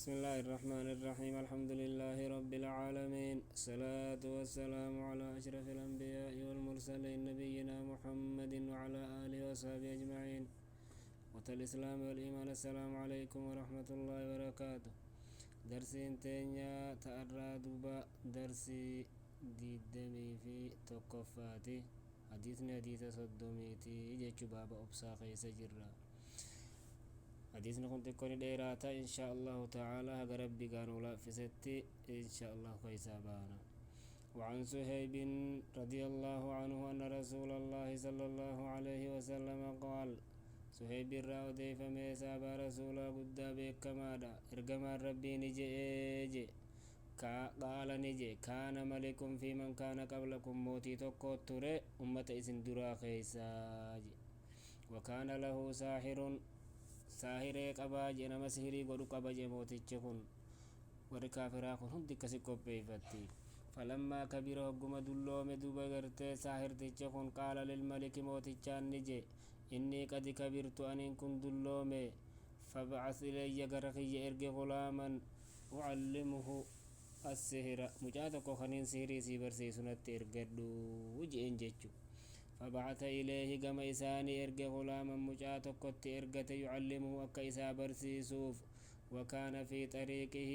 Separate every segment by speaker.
Speaker 1: بسم الله الرحمن الرحيم الحمد لله رب العالمين الصلاة والسلام على أشرف الأنبياء والمرسلين نبينا محمد وعلى آله وصحبه أجمعين الإسلام والإيمان السلام عليكم ورحمة الله وبركاته درسي تينيا تأرادوبا درسي ديدمي في توقفاتي حديثنا حديث صدوميتي جيتشو بابا أبسا خيس جرا حديثنا كنت كوني ديراتا إن شاء الله تعالى هذا ربي قانوا لا في ستي إن شاء الله كويسابانا وعن سهيب رضي الله عنه أن رسول الله صلى الله عليه وسلم قال سهيب الراو ديف ميسا رسولا قد بك مادا ارقما ربي نجي قال نجي كان ملك في من كان قبلكم موتي تقوت تري أمة إسن درا خيساجي وكان له ساهري قباجي نما سهري قدو قباجي موتي چكون وركافرا كن هندي كسي قبيفتي فلما كبر هقم دلوم دوبا غرتي ساهر تيچكون قال للملك موتي چان نجي إني قد كبرت أن كن دلومي فبعث إلي غرقي إرقي غلاما أعلمه السهر مجاتك خنين سهري سيبرسي سنت إرقدو وجئن جيچو فبعث إليه قم إساني إرقي غلاما مجاتك قد إرقت يعلمه أكا إسا برسي سوف وكان في طريقه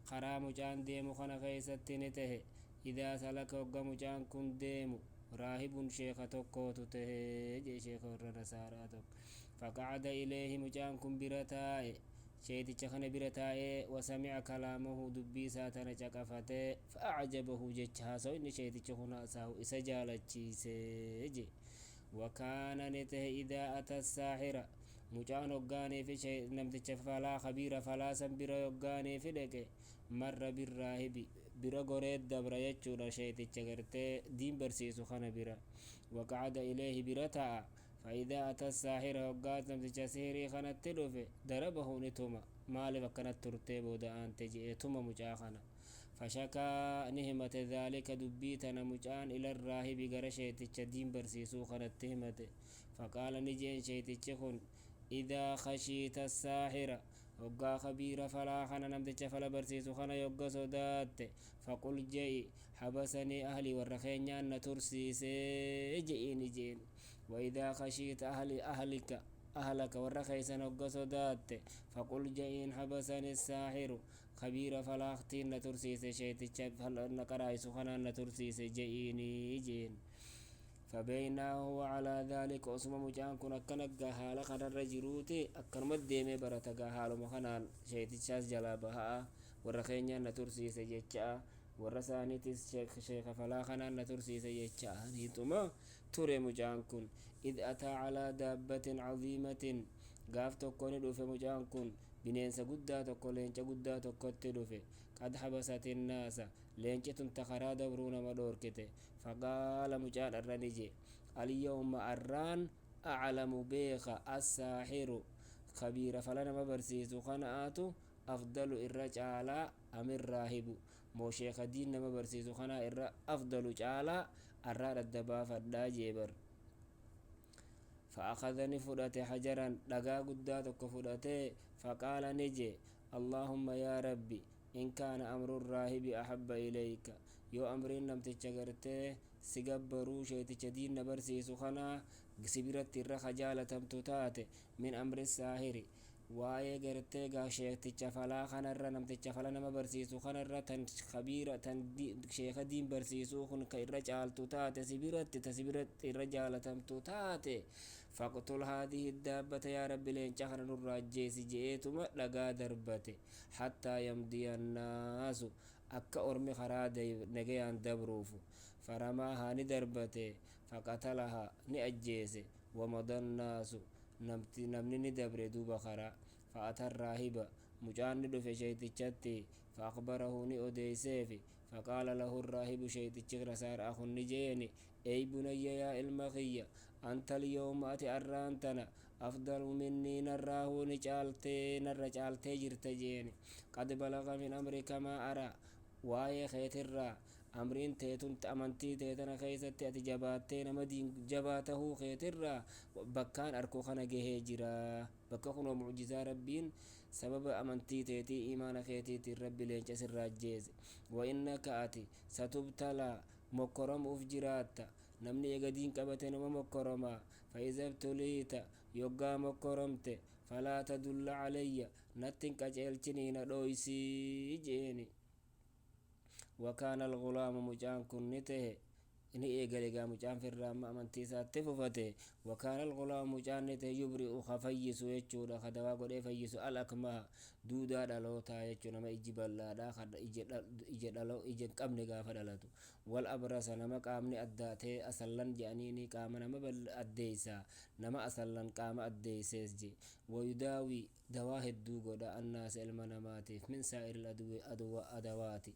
Speaker 1: خرام جان ديمو خنا خيست نته إذا سلك وقم جان كن ديمو راهب شيخ توكوتو تهي شيخ الرنساراتك فقعد إليه مجان كن برتاي شيتي چخن برتاي وسمع كلامه دبي ساتنا چقفته فأعجبه جچها سو إن شيتي چخنا ساو إسجالتشي سيجي وكان نته إذا أتى الساحرة مجان وقاني في شيء نمتش فلا خبير فلا سنبر وقاني في لك مر بالراهب برا قريد دبر يجور شيء تشغرته دين برسيسو خنا برا وقعد إليه برتا فإذا أتى الساحر وقات نمتش سيري خنا التلوفي ضربه نتوما مالي فكانت ترتيب ودان تجي توما مجاخنا فشكا نهمة ذلك دبيتنا مجان إلى الراهب قرى شيء دين برسيسو خنا التهمة فقال نجين شيء تشخن إذا خشيت الساحر وقا خبير فلا خنا نمتش فلا برسيسو خنا يوقا صدات فقل جي حبسني أهلي والرخين نترسي سيجئين جين وإذا خشيت أهلك والرخيس نوقا صدات فقل جئين حبسني الساحر خبير فلا اختين نترسي سيشيتش فلا نقرايسو خنا نترسي سيجئين جين فبينه وعلى ذلك أسمى مجان كن أكنك حال خنا الرجروتي أكرمت ديمي برتقا حال مخنان شيتشاس جلابها ورخينيا نترسي سيجيتشا ورساني تس شيخ فلا خنا نترسي سيجيتشا نيتما توري مجان كن إذ أتى على دابة عظيمة قاف تكوني دوفي مجان كن بنينسا قدا تكو لينشا قدا تكو تدوفي قد حبست الناس لينشا تنتخرا دبرونا مدوركته فقال مجان الرنجي اليوم الران أعلم بيخ الساحر خبير فلنا مبرسيس خنااتو أفضل الرجال أم الراهب مو شيخ الدين مبرسيس خنا أفضل جالا الرار الدبافة الداجيبر فأخذني فرأتي حجرا لقا قداتك فرأتي فقال نجي اللهم يا ربي إن كان أمر الراهب أحب إليك يو أمرين لم تتشغرته سيقبرو شيء تدين نبرسي سخنا سبرت الرخجالة تمتتات من أمر الساهر واي غرتي غا شيخ تچفلا خنر نم تچفلا نم برسيسو خنر تن خبيره تن شيخ دين برسيسو خن كيرجال توتات تسبرت الرجال تم توتات فقتل هذه الدابة يا رب لين شهر الراجيس جئتما لقا دربته حتى يمضي الناس أكا أرمي خرادي نجيان دبروفو فرماها ندربته فقتلها نأجيسي ومضى الناس نمني ندبر دوبا خرا فأتى الراهب مجان في شيتشتي فأخبره نؤديسيفي فقال له الراهب شيتشغر سار أخو نجيني أي بني يا المخية أنت اليوم أتي أرانتنا أفضل مني نراه نرجالتي جرتجيني قد بلغ من أمرك ما أرى واي خيت الرا أمرين تيتون أمنتي تيتنا خيست أتي جباتين مدين جباته خيت الرا بكان أركو خنا جهجرا بكخنو معجزة ربين سبب أمنتي تيتي إيمان خيتي ربي لينش سراجيز وإنك أتي ستبتلى مكرم أفجرات نمني يقدين كبتين ومكرما فإذا ابتليت يقا مكرمت فلا تدل علي نتن كجلتنين رويسي جيني وكان الغلام مجان كنته إني إيجالي قام مجان في الرام أمنتي ساتففته وكان الغلام مجان نته يبرئ خفيس ويجود خدوا قد فيس الأكمه دودا دلوتا يجو نما إجي بلادا خد إجي دلو إجي قمني غافة دلتو والأبرس نما قامني أداته أسلن جانيني قام نما بل أديسا نما أسلن قام أديسيس جي ويداوي دواه الدوغو دا الناس المناماتي من سائر أدواتي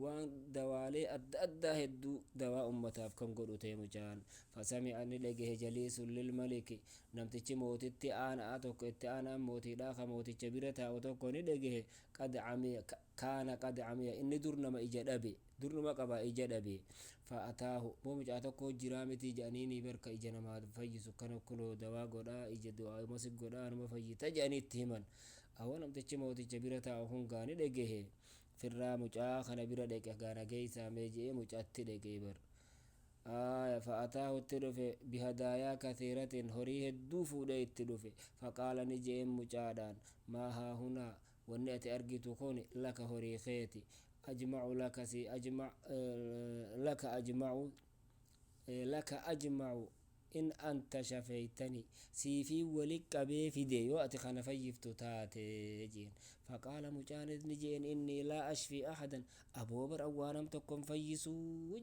Speaker 1: waan dawaalee adda addaa hedduu dawaa ummataaf kan godhu ta'e mucaan fasami'a ni dhagahe jaliisun lilmaliki namtichi mootitti aanaa tokko itti aanaan mootiidhaa ka mooticha bira taa'u tokko ni dhagahe qad camiya kaana qad camiya inni dur nama ija dhabe dur nama qaba ija dhabe fa'ataahu moo mucaa tokko jiraa miti jedhaniini barka ija namaa fayyisu kana kunoo dawaa godhaa ija du'aa masi godhaa numa fayyita jedhanii itti himan awwa namtichi mooticha bira taa'u hungaa ni dhagahe firraa mucaa kana bira dhaqe gaana geeysaa mee jee mucaatti dhaqe bar fa'ataahu itti dhufe bihadaayaa kathiiratin horii hedduu fuudhee itti dhufe faqaala ni jeen mucaadhaan maa haa hunaa wanni ati argitu kun laka horii keeti ajmacu laka si ajmac laka ajmacu in anta shafaytani سيفي ولك أبي فيدي وقت خنا فيفتو تاتي جين فقال مجاند نجين إني لا أشفي أحدا أبو بر أوانم تكون فيسو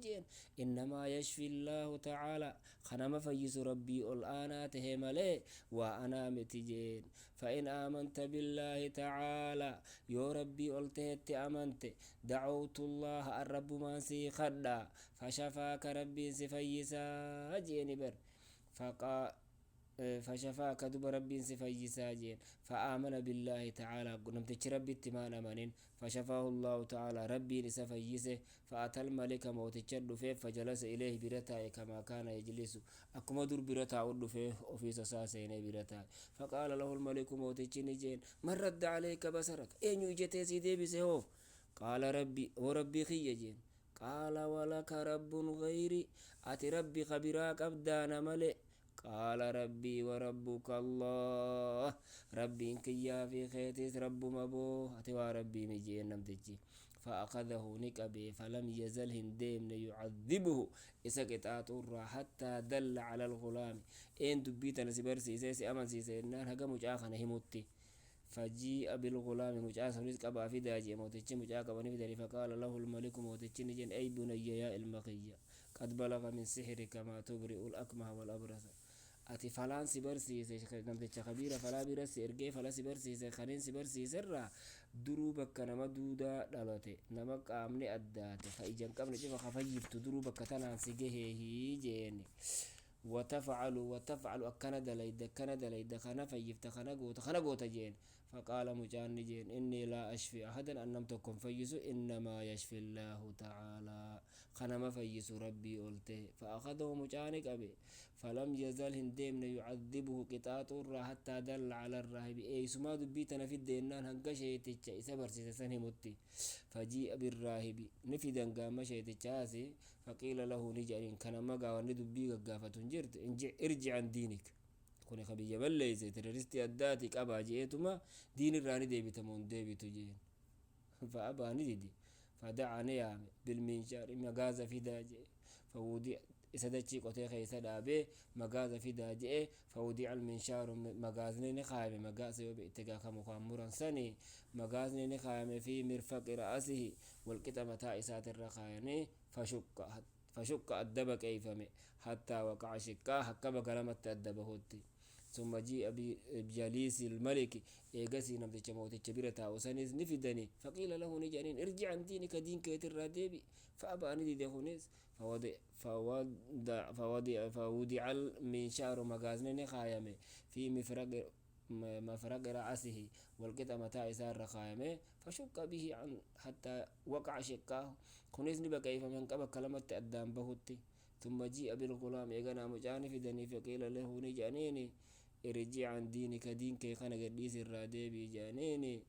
Speaker 1: جين إنما يشفي الله تعالى خنا ما فيس ربي الآن تهملي وأنا متجين فإن آمنت بالله تعالى يا ربي قلت أمنت دعوت الله الرب ما سي خدا فشفاك ربي سفيسا جين بر فشفاك دب ربي سفيسا جين فآمن بالله تعالى نمتش ربي اتمان أمانين فشفاه الله تعالى ربي سفيسه فأتى الملك موت تشد فيه فجلس إليه برتاء كما كان يجلس أكما در برتاء ود فيه أوفيس ساسين برتاء فقال له الملك موت جين من رد عليك بصرك أين يجتي سيدي بسهوف قال ربي وربي خي جين قال ولك رب غيري أتي ربي خبراك أبدان ملئ قال ربي وربك الله ربي إنك يا في خيتيس رب مبو أتوا ربي مجين نمتجي فأخذه نكبي فلم يزل هنديم يعذبه إسكت آتورا حتى دل على الغلام إن دبيت نسبر سيسي أمن سيسي إنان هقا مجاخنا هموتي فجيء بالغلام مجاس رزق أبا في داجي موتيتش مجاك ونفدني فقال له الملك موتيتش نجن أي بني يا المخيّة قد بلغ من سحرك ما تبرئ الأكمه والأبرص أتي فلان سبرسيسي نمتش خبيرة فلا برسي إرقي فلا سبرسيسي خرين سبرسيسي الرا دروبك نما دودا دلوتي نما قامني أداتي فإجان قامني جفا خفيبت دروبك تنانسيجي هي جيني وتفعل أكنا دليد خنا فيفت خنا قوت جين فقال مجان جين إني لا أشفي أحدا أن لم تكن فيسو إنما يشفي الله تعالى خنا ما فيسو ربي قلته فأخذه مجانك أبي فلم يزل هنديم يعذبه قطاط حتى دل على الراهب أي سما دبيتنا في الدينان هنقشي تيتشا إسابر سيساني متي فجيء بالراهب نفيدا قام شيتشاسي فقيل له نجعين كان مقا وندبي قافة جرت ارجع عن دينك كوني خبيجة بليزي ترستي أداتك أبا جئتما دين الراني ديبتمون ديبتو جين فأبا ندي فدعني يامي بالمنشار مقازة في داجي فودي إسدتشي قطي خيسا دابي مقازة في داجي فودي المنشار مقازني نخايم مقازة وبئتقا كمخامورا سني مقازني نخايم في مرفق رأسه والكتاب تائسات الرخايني فشق الدب كيفمي حتى وقع شكا حكا بقلمت الدب هوتي ثم جيء بجليس الملك إيقاسي نمتش موت الكبيرة وسنيز نفدني فقيل له نجانين ارجع عن دينك دينك يترديبي فأبى أن يدي خنيس فوضع المنشار مغازنين خايمي في مفرق رأسه والقطع متاع سار خايمه فشك به عن حتى وقع شكاه خنيس نبقى كيف من قبل كلمة أدام بهوتي ثم جيء بالغلام يغنى مجاني في دني فقيل له نجانيني ارجع عن دينك دينك كان قديس الرادي بجانيني